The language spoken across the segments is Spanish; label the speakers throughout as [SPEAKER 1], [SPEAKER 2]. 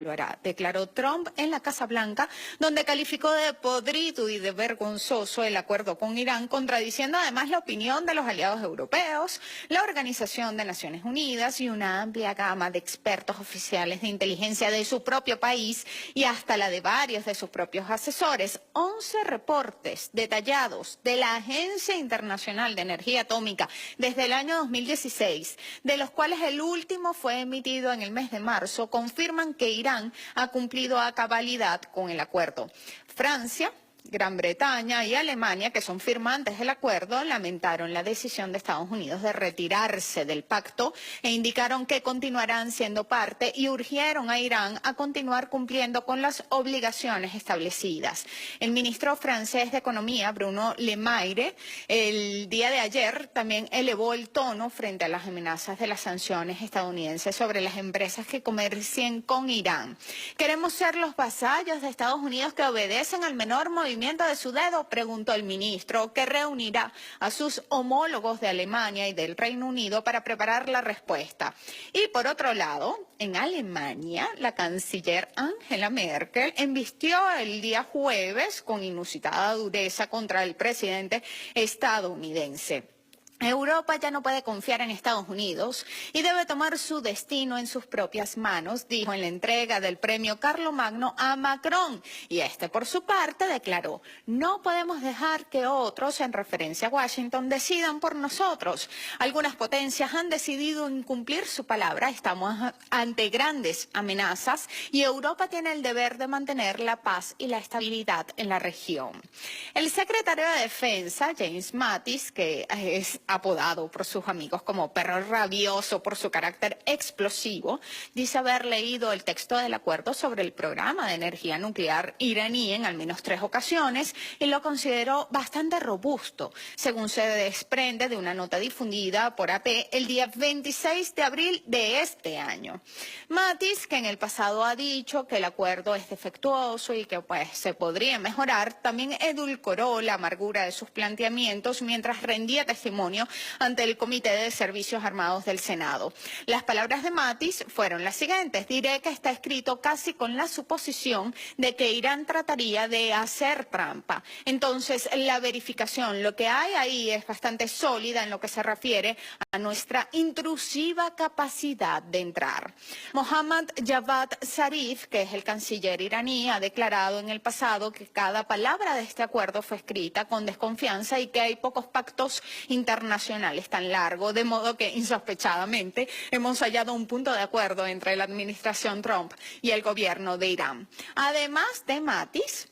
[SPEAKER 1] Lo hará, declaró Trump en la Casa Blanca, donde calificó de podrido y de vergonzoso el acuerdo con Irán, contradiciendo además la opinión de los aliados europeos, la Organización de Naciones Unidas y una amplia gama de expertos oficiales de inteligencia de su propio país y hasta la de varios de sus propios asesores. 11 reportes detallados de la Agencia Internacional de Energía Atómica desde el año 2016, de los cuales el último fue emitido en el mes de marzo, confirman que Irán ha cumplido a cabalidad con el acuerdo. Francia, Gran Bretaña y Alemania, que son firmantes del acuerdo, lamentaron la decisión de Estados Unidos de retirarse del pacto e indicaron que continuarán siendo parte y urgieron a Irán a continuar cumpliendo con las obligaciones establecidas. El ministro francés de Economía, Bruno Le Maire, el día de ayer también elevó el tono frente a las amenazas de las sanciones estadounidenses sobre las empresas que comercien con Irán. ¿Queremos ser los vasallos de Estados Unidos que obedecen al menor movimiento de su dedo?, preguntó el ministro, que reunirá a sus homólogos de Alemania y del Reino Unido para preparar la respuesta. Y por otro lado, en Alemania, la canciller Angela Merkel embistió el día jueves con inusitada dureza contra el presidente estadounidense. Europa ya no puede confiar en Estados Unidos y debe tomar su destino en sus propias manos, dijo en la entrega del premio Carlomagno a Macron. Y este, por su parte, declaró: no podemos dejar que otros, en referencia a Washington, decidan por nosotros. Algunas potencias han decidido incumplir su palabra. Estamos ante grandes amenazas y Europa tiene el deber de mantener la paz y la estabilidad en la región. El secretario de Defensa, James Mattis, que es apodado por sus amigos como perro rabioso por su carácter explosivo, dice haber leído el texto del acuerdo sobre el programa de energía nuclear iraní en al menos 3 ocasiones y lo consideró bastante robusto, según se desprende de una nota difundida por AP el día 26 de abril de este año. Mattis, que en el pasado ha dicho que el acuerdo es defectuoso y que se podría mejorar, también edulcoró la amargura de sus planteamientos mientras rendía testimonio ante el Comité de Servicios Armados del Senado. Las palabras de Mattis fueron las siguientes: diré que está escrito casi con la suposición de que Irán trataría de hacer trampa. Entonces, la verificación, lo que hay ahí es bastante sólida en lo que se refiere a nuestra intrusiva capacidad de entrar. Mohammad Javad Zarif, que es el canciller iraní, ha declarado en el pasado que cada palabra de este acuerdo fue escrita con desconfianza y que hay pocos pactos internacionales tan largos, de modo que insospechadamente hemos hallado un punto de acuerdo entre la administración Trump y el gobierno de Irán. Además de Mattis,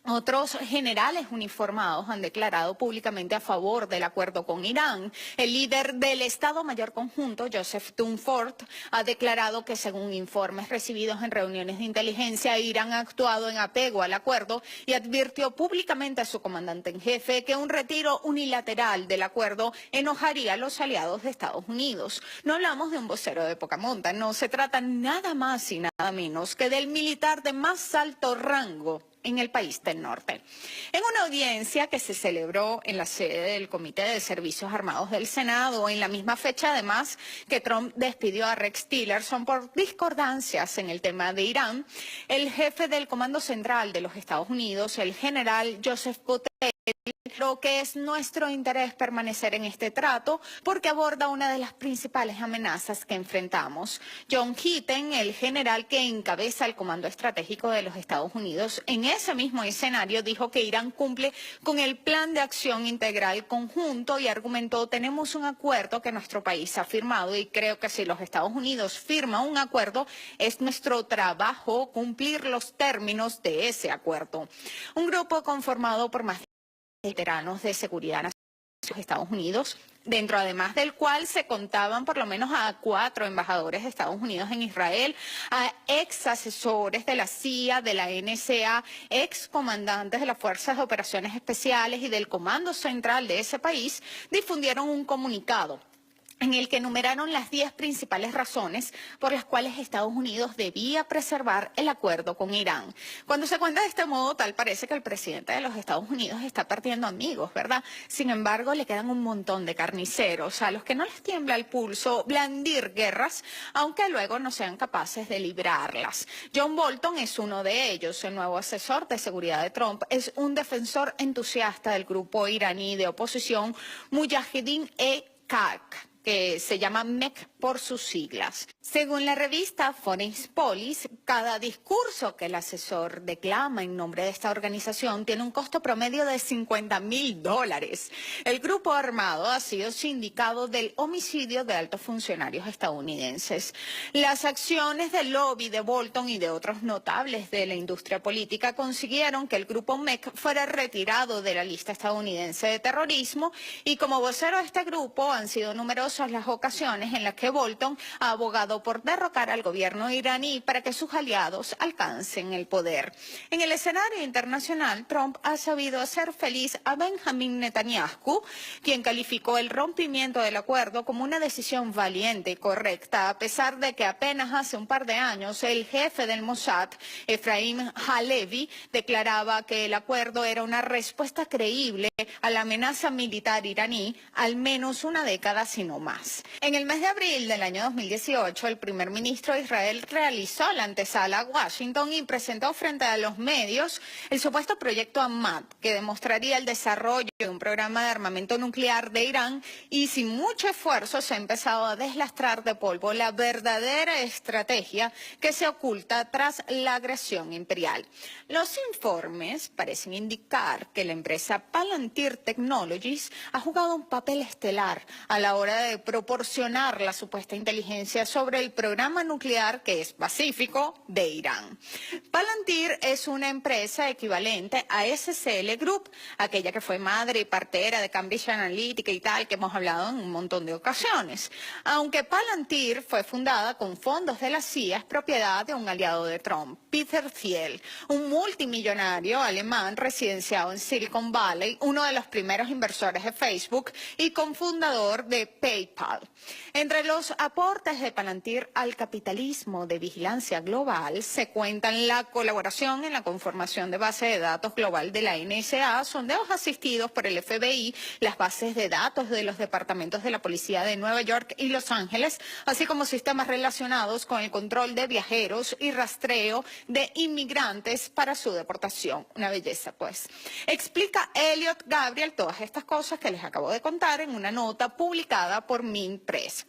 [SPEAKER 1] otros generales uniformados han declarado públicamente a favor del acuerdo con Irán. El líder del Estado Mayor Conjunto, Joseph Dunford, ha declarado que, según informes recibidos en reuniones de inteligencia, Irán ha actuado en apego al acuerdo y advirtió públicamente a su comandante en jefe que un retiro unilateral del acuerdo enojaría a los aliados de Estados Unidos. No hablamos de un vocero de poca monta, no se trata nada más y nada menos que del militar de más alto rango en el país del norte. En una audiencia que se celebró en la sede del Comité de Servicios Armados del Senado, en la misma fecha además que Trump despidió a Rex Tillerson por discordancias en el tema de Irán, el jefe del Comando Central de los Estados Unidos, el general Joseph Botell, creo que es nuestro interés permanecer en este trato porque aborda una de las principales amenazas que enfrentamos. John Keating, el general que encabeza el Comando Estratégico de los Estados Unidos, en ese mismo escenario dijo que Irán cumple con el Plan de Acción Integral Conjunto y argumentó: tenemos un acuerdo que nuestro país ha firmado y creo que si los Estados Unidos firman un acuerdo, es nuestro trabajo cumplir los términos de ese acuerdo. Un grupo conformado por más veteranos de seguridad nacional de los Estados Unidos, dentro además del cual se contaban por lo menos a 4 embajadores de Estados Unidos en Israel, a ex asesores de la CIA, de la NSA, ex comandantes de las Fuerzas de Operaciones Especiales y del Comando Central de ese país, difundieron un comunicado en el que enumeraron las 10 principales razones por las cuales Estados Unidos debía preservar el acuerdo con Irán. Cuando se cuenta de este modo, tal parece que el presidente de los Estados Unidos está perdiendo amigos, ¿verdad? Sin embargo, le quedan un montón de carniceros a los que no les tiembla el pulso blandir guerras, aunque luego no sean capaces de librarlas. John Bolton es uno de ellos. El nuevo asesor de seguridad de Trump es un defensor entusiasta del grupo iraní de oposición Mujahideen-e-Khalq, que se llama MEC por sus siglas. Según la revista Foreign Policy, cada discurso que el asesor declama en nombre de esta organización tiene un costo promedio de $50.000. El grupo armado ha sido sindicado del homicidio de altos funcionarios estadounidenses. Las acciones del lobby de Bolton y de otros notables de la industria política consiguieron que el grupo MEC fuera retirado de la lista estadounidense de terrorismo, y como vocero de este grupo han sido numerosas las ocasiones en las que Bolton ha abogado por derrocar al gobierno iraní para que sus aliados alcancen el poder. En el escenario internacional, Trump ha sabido hacer feliz a Benjamin Netanyahu, quien calificó el rompimiento del acuerdo como una decisión valiente y correcta, a pesar de que apenas hace un par de años el jefe del Mossad, Efraim Halevi, declaraba que el acuerdo era una respuesta creíble a la amenaza militar iraní, al menos una década si no más. En el mes de abril del año 2018, el primer ministro de Israel realizó la antesala a Washington y presentó frente a los medios el supuesto proyecto Ahmad, que demostraría el desarrollo de un programa de armamento nuclear de Irán, y sin mucho esfuerzo se ha empezado a deslastrar de polvo la verdadera estrategia que se oculta tras la agresión imperial. Los informes parecen indicar que la empresa Palantir Technologies ha jugado un papel estelar a la hora de proporcionar la supuesta inteligencia sobre el programa nuclear, que es pacífico, de Irán. Palantir es una empresa equivalente a SCL Group, aquella que fue madre y partera de Cambridge Analytica y tal, que hemos hablado en un montón de ocasiones. Aunque Palantir fue fundada con fondos de la CIA, es propiedad de un aliado de Trump, Peter Thiel, un multimillonario alemán residenciado en Silicon Valley, uno de los primeros inversores de Facebook y cofundador de PayPal. Entre los aportes de Palantir al capitalismo de vigilancia global se cuentan la colaboración en la conformación de base de datos global de la NSA, sondeos asistidos por el FBI, las bases de datos de los departamentos de la policía de Nueva York y Los Ángeles, así como sistemas relacionados con el control de viajeros y rastreo de inmigrantes para su deportación. Una belleza, pues. Explica Elliot Gabriel todas estas cosas que les acabo de contar en una nota publicada por Minpress.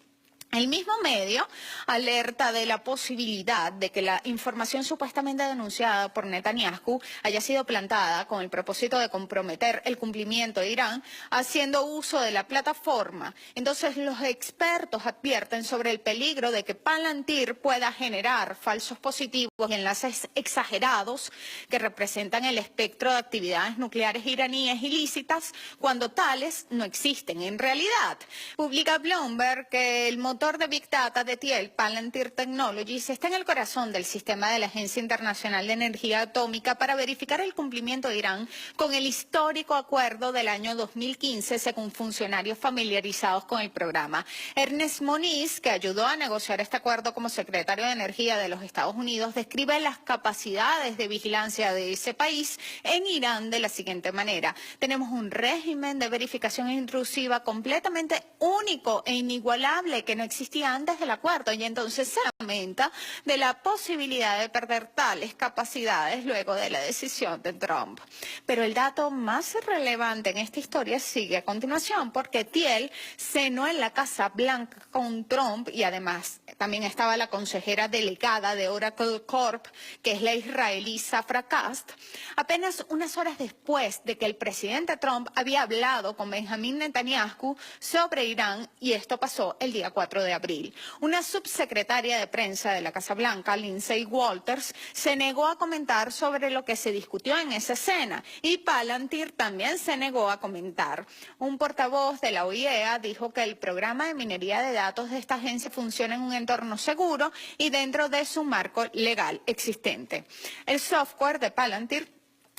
[SPEAKER 1] El mismo medio alerta de la posibilidad de que la información supuestamente denunciada por Netanyahu haya sido plantada con el propósito de comprometer el cumplimiento de Irán haciendo uso de la plataforma. Entonces, los expertos advierten sobre el peligro de que Palantir pueda generar falsos positivos y enlaces exagerados que representan el espectro de actividades nucleares iraníes ilícitas cuando tales no existen en realidad. Publica Bloomberg que el motor de Big Data de Thiel, Palantir Technologies, está en el corazón del sistema de la Agencia Internacional de Energía Atómica para verificar el cumplimiento de Irán con el histórico acuerdo del año 2015, según funcionarios familiarizados con el programa. Ernest Moniz, que ayudó a negociar este acuerdo como secretario de Energía de los Estados Unidos, describe las capacidades de vigilancia de ese país en Irán de la siguiente manera: tenemos un régimen de verificación intrusiva completamente único e inigualable que no existía antes del acuerdo, y entonces se lamenta de la posibilidad de perder tales capacidades luego de la decisión de Trump. Pero el dato más relevante en esta historia sigue a continuación, porque Thiel cenó en la Casa Blanca con Trump y además también estaba la consejera delegada de Oracle Corp, que es la israelí Safra Kast, apenas unas horas después de que el presidente Trump había hablado con Benjamin Netanyahu sobre Irán, y esto pasó el día 4 de abril. Una subsecretaria de prensa de la Casa Blanca, Lindsay Walters, se negó a comentar sobre lo que se discutió en esa cena, y Palantir también se negó a comentar. Un portavoz de la OIEA dijo que el programa de minería de datos de esta agencia funciona en un entorno seguro y dentro de su marco legal existente. El software de Palantir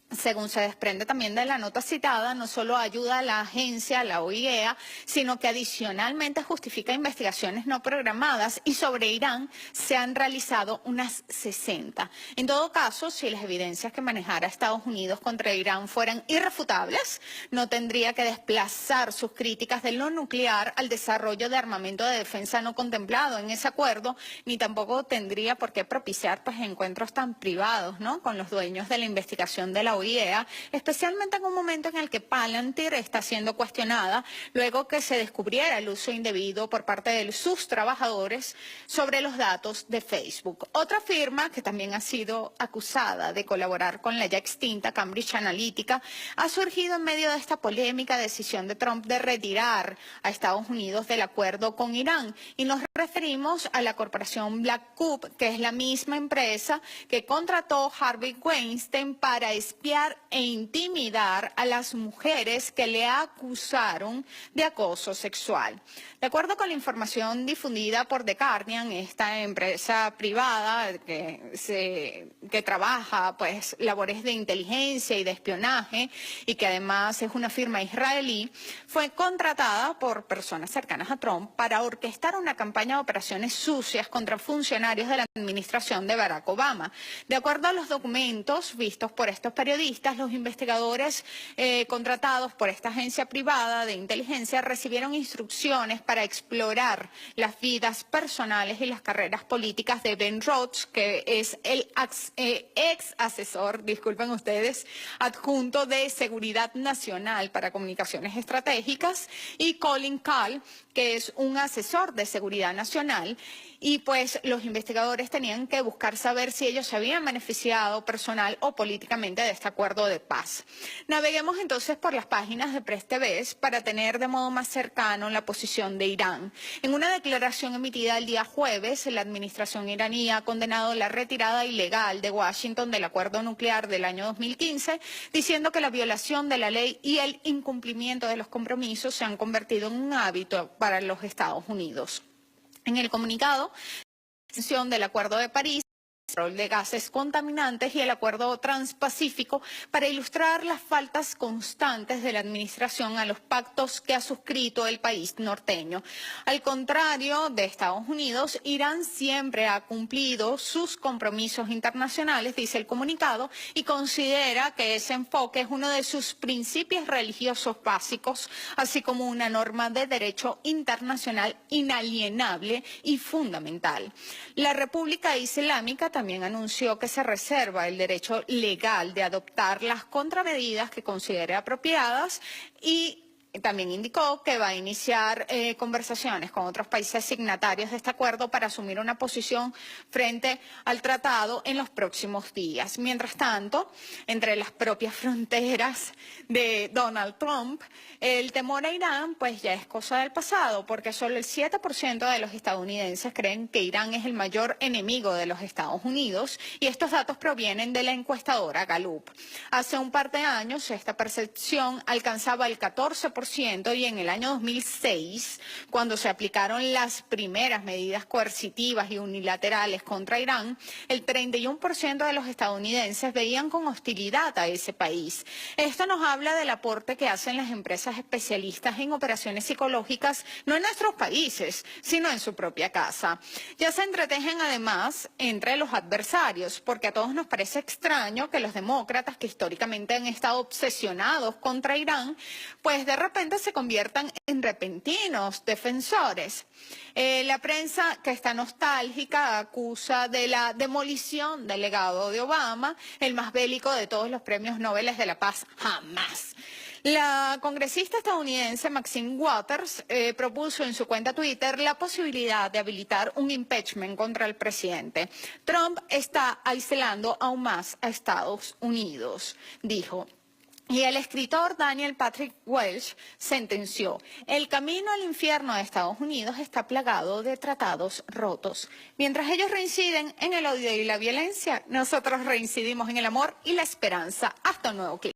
[SPEAKER 1] Según se desprende también de la nota citada, no solo ayuda a la agencia, a la OIEA, sino que adicionalmente justifica investigaciones no programadas y sobre Irán se han realizado unas 60. En todo caso, si las evidencias que manejara Estados Unidos contra Irán fueran irrefutables, no tendría que desplazar sus críticas de lo nuclear al desarrollo de armamento de defensa no contemplado en ese acuerdo, ni tampoco tendría por qué propiciar encuentros tan privados, ¿no?, con los dueños de la investigación de la OIEA, especialmente en un momento en el que Palantir está siendo cuestionada luego que se descubriera el uso indebido por parte de sus trabajadores sobre los datos de Facebook. Otra firma que también ha sido acusada de colaborar con la ya extinta Cambridge Analytica ha surgido en medio de esta polémica decisión de Trump de retirar a Estados Unidos del acuerdo con Irán, y nos referimos a la corporación BlackCube, que es la misma empresa que contrató Harvey Weinstein para espiar e intimidar a las mujeres que le acusaron de acoso sexual. De acuerdo con la información difundida por The Guardian, esta empresa privada que trabaja labores de inteligencia y de espionaje, y que además es una firma israelí, fue contratada por personas cercanas a Trump para orquestar una campaña de operaciones sucias contra funcionarios de la administración de Barack Obama. De acuerdo a los documentos vistos por estos periodistas, los investigadores contratados por esta agencia privada de inteligencia recibieron instrucciones para explorar las vidas personales y las carreras políticas de Ben Rhodes, que es el ex asesor, disculpen ustedes, adjunto de Seguridad Nacional para Comunicaciones Estratégicas, y Colin Kahl, que es un asesor de Seguridad Nacional. Y pues los investigadores tenían que buscar saber si ellos se habían beneficiado personal o políticamente de este acuerdo de paz. Naveguemos entonces por las páginas de Press TV para tener de modo más cercano la posición de Irán. En una declaración emitida el día jueves, la administración iraní ha condenado la retirada ilegal de Washington del acuerdo nuclear del año 2015, diciendo que la violación de la ley y el incumplimiento de los compromisos se han convertido en un hábito para los Estados Unidos. En el comunicado, del Acuerdo de París, el rol de gases contaminantes y el Acuerdo Transpacífico, para ilustrar las faltas constantes de la administración a los pactos que ha suscrito el país norteño. Al contrario de Estados Unidos, Irán siempre ha cumplido sus compromisos internacionales, dice el comunicado, y considera que ese enfoque es uno de sus principios religiosos básicos, así como una norma de derecho internacional inalienable y fundamental. La República Islámica también anunció que se reserva el derecho legal de adoptar las contramedidas que considere apropiadas, y también indicó que va a iniciar conversaciones con otros países signatarios de este acuerdo para asumir una posición frente al tratado en los próximos días. Mientras tanto, entre las propias fronteras de Donald Trump, el temor a Irán pues ya es cosa del pasado, porque solo el 7% de los estadounidenses creen que Irán es el mayor enemigo de los Estados Unidos, y estos datos provienen de la encuestadora Gallup. Hace un par de años esta percepción alcanzaba el 14%, y en el año 2006, cuando se aplicaron las primeras medidas coercitivas y unilaterales contra Irán, el 31% de los estadounidenses veían con hostilidad a ese país. Esto nos habla del aporte que hacen las empresas especialistas en operaciones psicológicas, no en nuestros países, sino en su propia casa. Ya se entretejen además entre los adversarios, porque a todos nos parece extraño que los demócratas, que históricamente han estado obsesionados contra Irán, pues de repente se conviertan en repentinos defensores. La prensa, que está nostálgica, acusa de la demolición del legado de Obama, el más bélico de todos los premios Nobel de la Paz jamás. La congresista estadounidense Maxine Waters propuso en su cuenta Twitter la posibilidad de habilitar un impeachment contra el presidente. Trump está aislando aún más a Estados Unidos, dijo. Y el escritor Daniel Patrick Welch sentenció: el camino al infierno de Estados Unidos está plagado de tratados rotos. Mientras ellos reinciden en el odio y la violencia, nosotros reincidimos en el amor y la esperanza. Hasta un nuevo clip.